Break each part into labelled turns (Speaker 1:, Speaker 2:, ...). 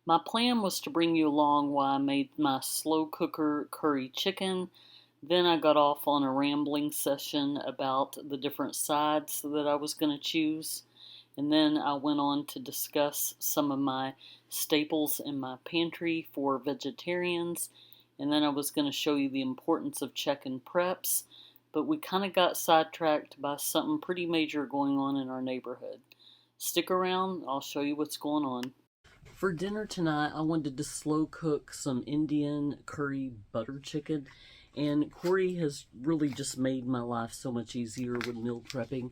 Speaker 1: My plan was to bring you along while I made my slow cooker curry chicken. Then I got off on a rambling session about the different sides that I was going to choose. And then I went on to discuss some of my staples in my pantry for vegetarians. And then I was going to show you the importance of checking preps. But we kind of got sidetracked by something pretty major going on in our neighborhood. Stick around, I'll show you what's going on. For dinner tonight, I wanted to slow cook some Indian curry butter chicken. And Corey has really just made my life so much easier with meal prepping.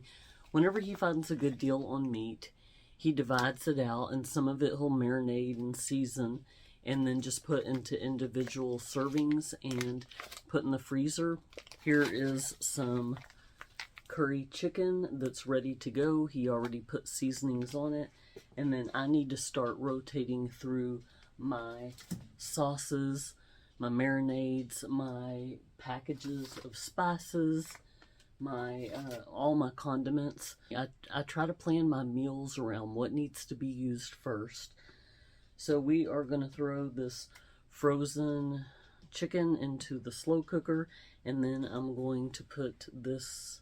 Speaker 1: Whenever he finds a good deal on meat, he divides it out, and some of it he'll marinate and season, and then just put into individual servings and put in the freezer. Here is some curry chicken that's ready to go. He already put seasonings on it. And then I need to start rotating through my sauces, my marinades, my packages of spices, my all my condiments. I try to plan my meals around what needs to be used first. So we are going to throw this frozen chicken into the slow cooker, and then I'm going to put this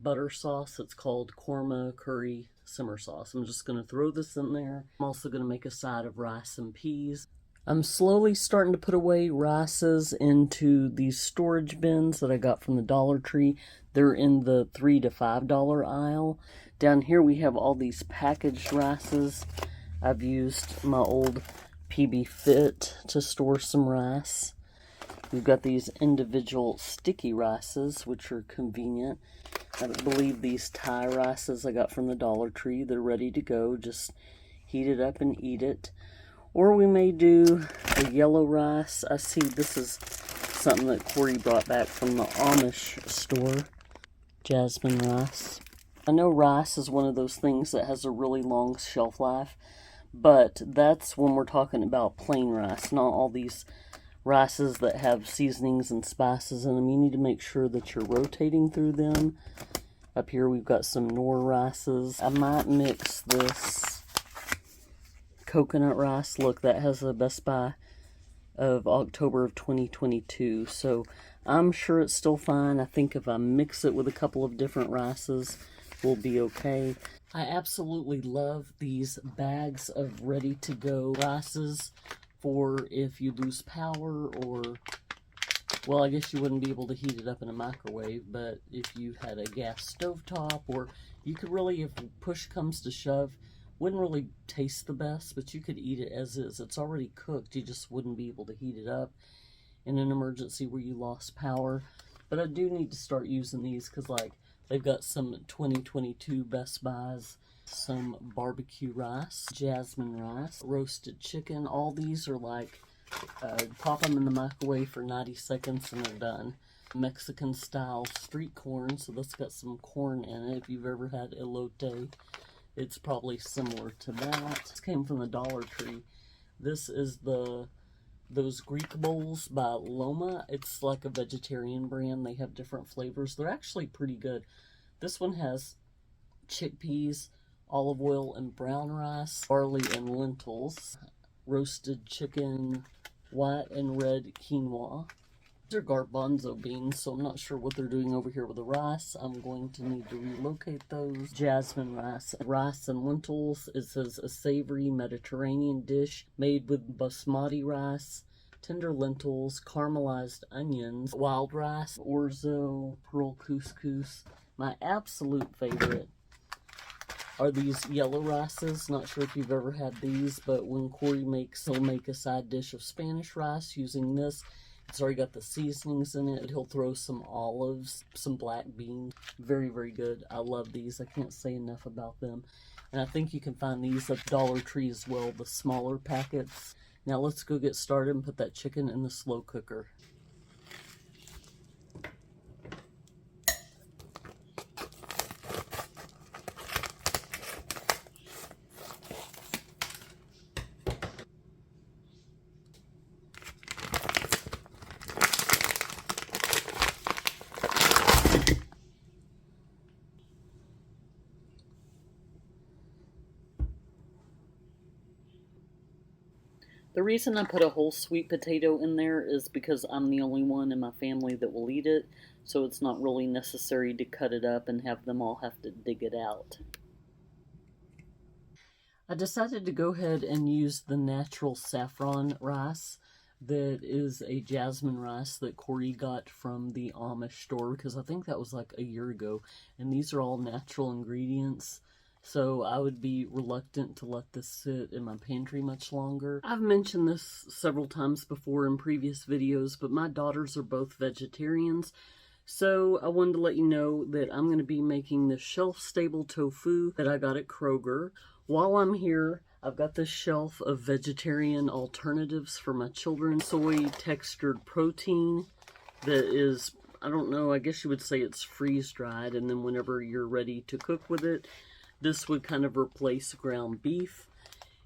Speaker 1: butter sauce. It's called korma curry simmer sauce. I'm just going to throw this in there. I'm also going to make a side of rice and peas. I'm slowly starting to put away rices into these storage bins that I got from the Dollar Tree. They're in the $3 to $5 aisle. Down here we have all these packaged rices. I've used my old PB Fit to store some rice. We've got these individual sticky rices, which are convenient. I believe these Thai rices I got from the Dollar Tree. They're ready to go. Just heat it up and eat it. Or we may do a yellow rice. I see this is something that Corey brought back from the Amish store. Jasmine rice. I know rice is one of those things that has a really long shelf life, but that's when we're talking about plain rice, not all these rices that have seasonings and spices in them. You need to make sure that you're rotating through them. Up here we've got some Nor rices. I might mix this coconut rice. Look, that has a Best Buy of October of 2022. So I'm sure it's still fine. I think if I mix it with a couple of different rices, we'll be okay. I absolutely love these bags of ready-to-go rices for if you lose power, or, well, I guess you wouldn't be able to heat it up in a microwave, but if you had a gas stovetop, or you could really, if push comes to shove, wouldn't really taste the best, but you could eat it as is. It's already cooked. You just wouldn't be able to heat it up in an emergency where you lost power. But I do need to start using these because, like, they've got some 2022 Best Buys, some barbecue rice, jasmine rice, roasted chicken. All these are like, pop them in the microwave for 90 seconds and they're done. Mexican style street corn, so that's got some corn in it. If you've ever had elote, it's probably similar to that. This came from the Dollar Tree. This is those Greek bowls by Loma. It's like a vegetarian brand. They have different flavors. They're actually pretty good. This one has chickpeas, olive oil and brown rice, barley and lentils, roasted chicken, white and red quinoa. These are garbanzo beans, so I'm not sure what they're doing over here with the rice. I'm going to need to relocate those. Jasmine rice. Rice and lentils. It says a savory Mediterranean dish made with basmati rice, tender lentils, caramelized onions, wild rice, orzo, pearl couscous. My absolute favorite are these yellow rices. Not sure if you've ever had these, but when Corey makes, he'll make a side dish of Spanish rice using this. It's already got the seasonings in it. He'll throw some olives, some black beans. Very, very good. I love these. I can't say enough about them. And I think you can find these at Dollar Tree as well, the smaller packets. Now let's go get started and put that chicken in the slow cooker. The reason I put a whole sweet potato in there is because I'm the only one in my family that will eat it, so it's not really necessary to cut it up and have them all have to dig it out. I decided to go ahead and use the natural saffron rice that is a jasmine rice that Corey got from the Amish store, because I think that was like a year ago, and these are all natural ingredients. So I would be reluctant to let this sit in my pantry much longer. I've mentioned this several times before in previous videos, but my daughters are both vegetarians. So I wanted to let you know that I'm going to be making the shelf-stable tofu that I got at Kroger. While I'm here, I've got this shelf of vegetarian alternatives for my children. Soy textured protein that is, I don't know, I guess you would say it's freeze-dried, and then whenever you're ready to cook with it, this would kind of replace ground beef.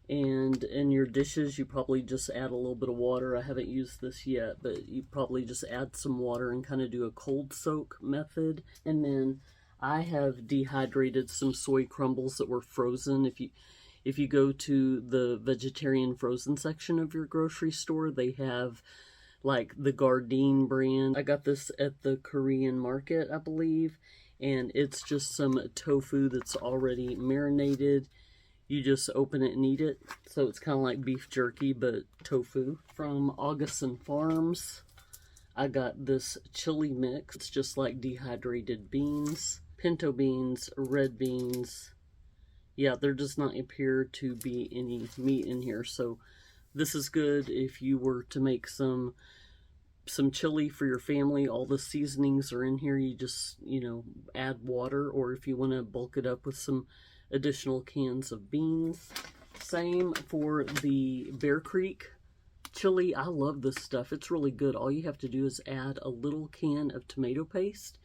Speaker 1: And in your dishes, you probably just add a little bit of water. I haven't used this yet, but you probably just add some water and kind of do a cold soak method. And then I have dehydrated some soy crumbles that were frozen. If you go to the vegetarian frozen section of your grocery store, they have like the Gardein brand. I got this at the Korean market, I believe, and it's just some tofu that's already marinated. You just open it and eat it. So it's kind of like beef jerky, but tofu. From Augustin Farms, I got this chili mix. It's just like dehydrated beans, pinto beans, red beans. Yeah, there does not appear to be any meat in here. So this is good if you were to make some chili for your family. All the seasonings are in here. You just, add water, or if you want to bulk it up with some additional cans of beans. Same for the Bear Creek chili. I love this stuff. It's really good. All you have to do is add a little can of tomato paste,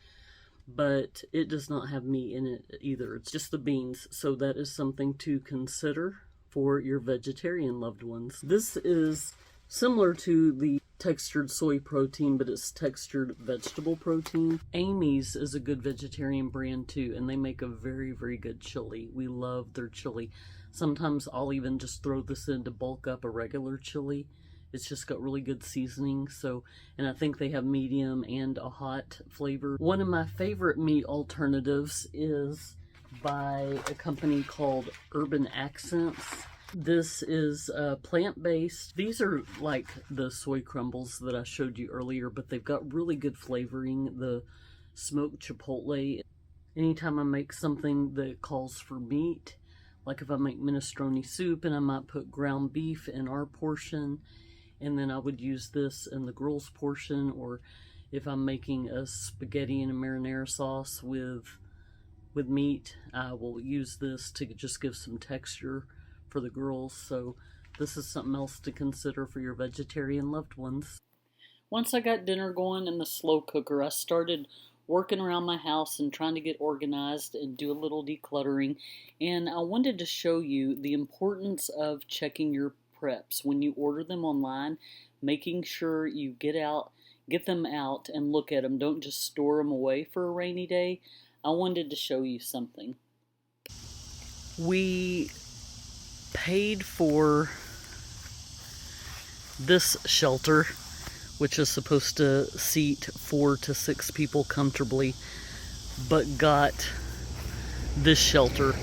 Speaker 1: but it does not have meat in it either. It's just the beans. So that is something to consider for your vegetarian loved ones. This is similar to the textured soy protein, but it's textured vegetable protein. Amy's is a good vegetarian brand too, and they make a very, very good chili. We love their chili. Sometimes I'll even just throw this in to bulk up a regular chili. It's just got really good seasoning. And I think they have medium and a hot flavor. One of my favorite meat alternatives is by a company called Urban Accents. This is plant-based. These are like the soy crumbles that I showed you earlier, but they've got really good flavoring. The smoked chipotle. Anytime I make something that calls for meat, like if I make minestrone soup and I might put ground beef in our portion, and then I would use this in the girls' portion, or if I'm making a spaghetti and a marinara sauce with meat, I will use this to just give some texture for the girls. So this is something else to consider for your vegetarian loved ones. Once I got dinner going in the slow cooker, I started working around my house and trying to get organized and do a little decluttering. And I wanted to show you the importance of checking your preps when you order them online, making sure you get them out and look at them. Don't just store them away for a rainy day. I wanted to show you something. We paid for this shelter, which is supposed to seat 4 to 6 people comfortably, but got this shelter,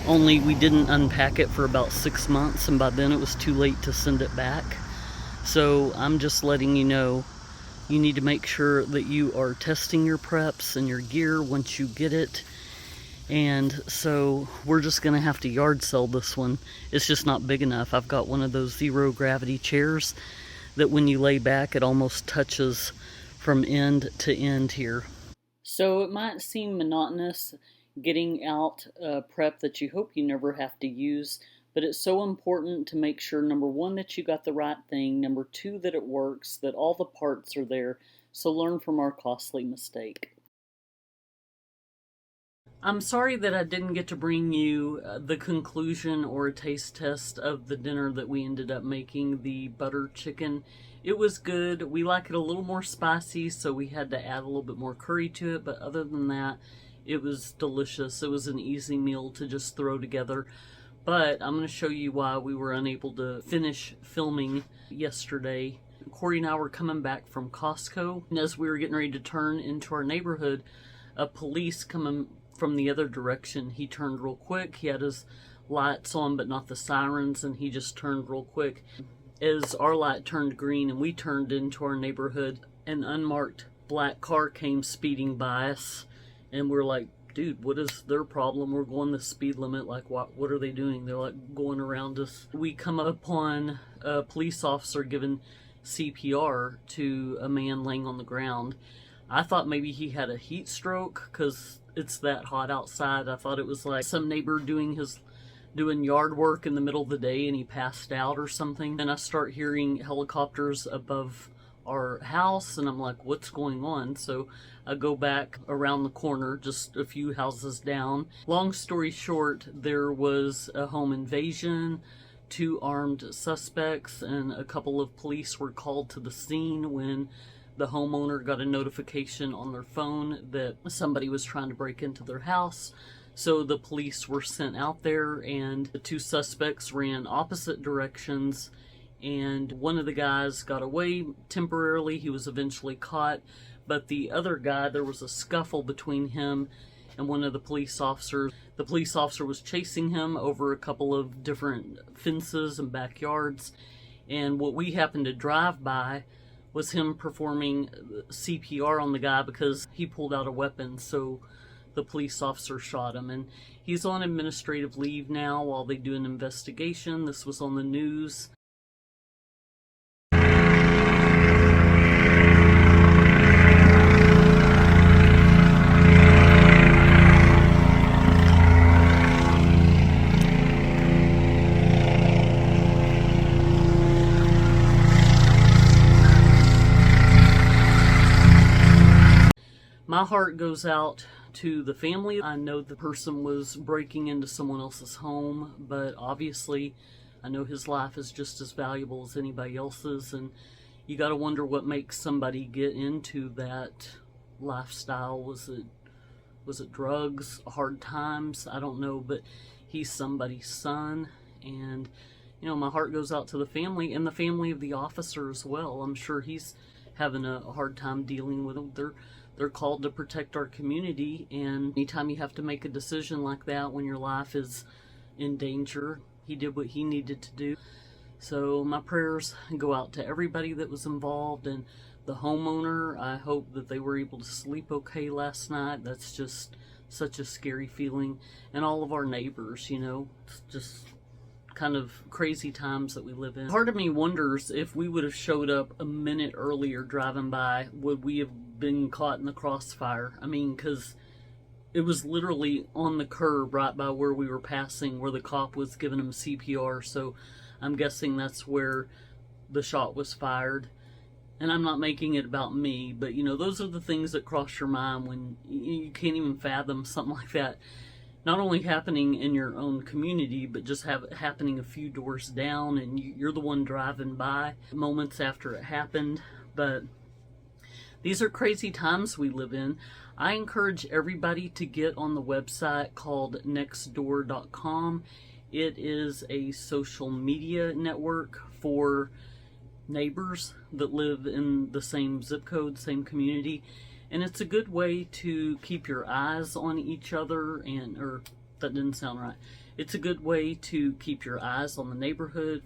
Speaker 1: only we didn't unpack it for about 6 months, and by then it was too late to send it back. So I'm just letting you know, you need to make sure that you are testing your preps and your gear once you get it. And so we're just going to have to yard sell this one. It's just not big enough. I've got one of those zero gravity chairs that when you lay back, it almost touches from end to end here. So it might seem monotonous getting out a prep that you hope you never have to use, but it's so important to make sure, number one, that you got the right thing, number two, that it works, that all the parts are there. So learn from our costly mistake. I'm sorry that I didn't get to bring you the conclusion or a taste test of the dinner that we ended up making, the butter chicken. It was good. We like it a little more spicy, so we had to add a little bit more curry to it, but other than that, it was delicious. It was an easy meal to just throw together. But I'm going to show you why we were unable to finish filming yesterday. Corey and I were coming back from Costco, and as we were getting ready to turn into our neighborhood, a police coming from the other direction. He turned real quick. He had his lights on, but not the sirens, and he just turned real quick. As our light turned green and we turned into our neighborhood, an unmarked black car came speeding by us, and we're like, dude, what is their problem? We're going the speed limit. Like, what are they doing? They're like going around us. We come upon a police officer giving CPR to a man laying on the ground. I thought maybe he had a heat stroke because it's that hot outside. I thought it was like some neighbor doing yard work in the middle of the day and he passed out or something. And I start hearing helicopters above our house, and I'm like, what's going on? So I go back around the corner, just a few houses down. Long story short, there was a home invasion, 2 armed suspects, and a couple of police were called to the scene when the homeowner got a notification on their phone that somebody was trying to break into their house. So the police were sent out there, and the 2 suspects ran opposite directions, and one of the guys got away temporarily. He was eventually caught, but the other guy, there was a scuffle between him and one of the police officers. The police officer was chasing him over a couple of different fences and backyards, and what we happened to drive by was him performing CPR on the guy because he pulled out a weapon, so the police officer shot him, and he's on administrative leave now while they do an investigation. This was on the news. My heart goes out to the family. I know the person was breaking into someone else's home, but obviously I know his life is just as valuable as anybody else's, and you got to wonder what makes somebody get into that lifestyle. Was it drugs, hard times? I don't know, but he's somebody's son, and my heart goes out to the family and the family of the officer as well. I'm sure he's having a hard time dealing with them. They're called to protect our community, and anytime you have to make a decision like that when your life is in danger, he did what he needed to do. So my prayers go out to everybody that was involved, and the homeowner. I hope that they were able to sleep okay last night. That's just such a scary feeling. And all of our neighbors, it's just kind of crazy times that we live in. Part of me wonders if we would have showed up a minute earlier driving by, would we have been caught in the crossfire? I mean, because it was literally on the curb right by where we were passing, where the cop was giving him CPR, so I'm guessing that's where the shot was fired. And I'm not making it about me, but those are the things that cross your mind when you can't even fathom something like that not only happening in your own community, but just happening a few doors down, and you're the one driving by moments after it happened. But these are crazy times we live in. I encourage everybody to get on the website called nextdoor.com. It is a social media network for neighbors that live in the same zip code, same community. And it's a good way to keep your eyes on each other, or that didn't sound right. It's a good way to keep your eyes on the neighborhood.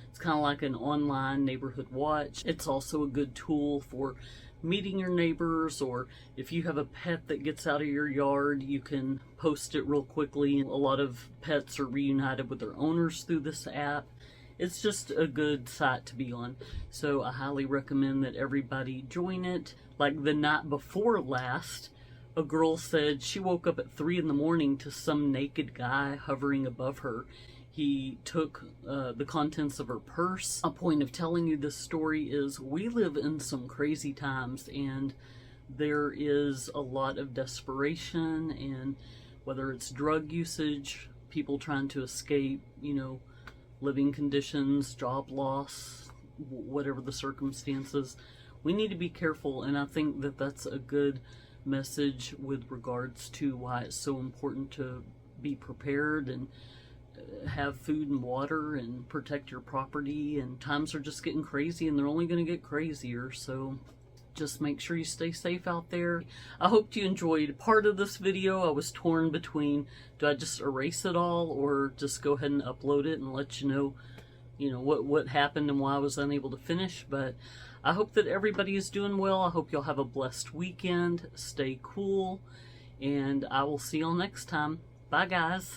Speaker 1: It's kind of like an online neighborhood watch. It's also a good tool for meeting your neighbors, or if you have a pet that gets out of your yard, you can post it real quickly. A lot of pets are reunited with their owners through this app. It's just a good site to be on. So I highly recommend that everybody join it. Like the night before last, a girl said she woke up at 3 in the morning to some naked guy hovering above her. He took the contents of her purse. A point of telling you this story is we live in some crazy times, and there is a lot of desperation, and whether it's drug usage, people trying to escape, living conditions, job loss, whatever the circumstances, we need to be careful. And I think that that's a good message with regards to why it's so important to be prepared and have food and water and protect your property, and times are just getting crazy and they're only going to get crazier, so just make sure you stay safe out there. I hope you enjoyed part of this video. I was torn between, do I just erase it all or just go ahead and upload it and let you know what happened and why I was unable to finish. But I hope that everybody is doing well. I hope you'll have a blessed weekend. Stay cool, and I will see y'all next time. Bye, guys.